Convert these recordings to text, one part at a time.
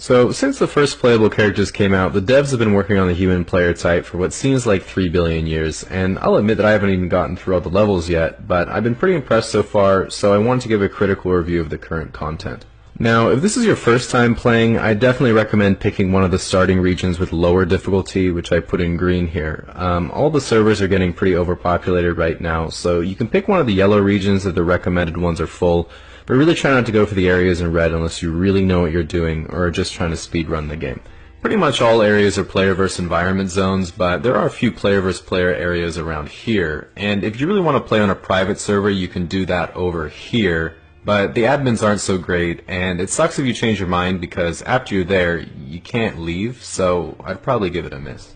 So, since the first playable characters came out, the devs have been working on the human player type for what seems like 3 billion years, and I'll admit that I haven't even gotten through all the levels yet, but I've been pretty impressed so far, so I wanted to give a critical review of the current content. Now, if this is your first time playing, I definitely recommend picking one of the starting regions with lower difficulty, which I put in green here. All the servers are getting pretty overpopulated right now, so you can pick one of the yellow regions if the recommended ones are full, but really try not to go for the areas in red unless you really know what you're doing or are just trying to speedrun the game. Pretty much all areas are player versus environment zones, but there are a few player versus player areas around here, and if you really want to play on a private server, you can do that over here. But the admins aren't so great, and it sucks if you change your mind because after you're there, you can't leave, so I'd probably give it a miss.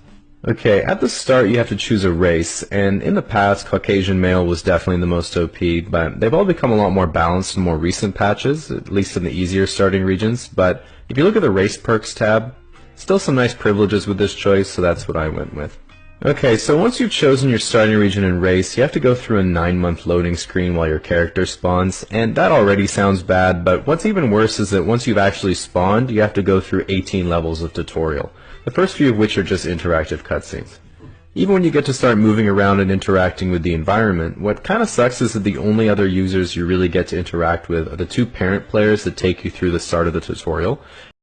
Okay, at the start you have to choose a race, and in the past Caucasian male was definitely the most OP, but they've all become a lot more balanced in more recent patches, at least in the easier starting regions. But if you look at the race perks tab, still some nice privileges with this choice, so that's what I went with. Okay, so once you've chosen your starting region and race, you have to go through a 9-month loading screen while your character spawns, and that already sounds bad, but what's even worse is that once you've actually spawned, you have to go through 18 levels of tutorial, the first few of which are just interactive cutscenes. Even when you get to start moving around and interacting with the environment, what kinda sucks is that the only other users you really get to interact with are the two parent players that take you through the start of the tutorial,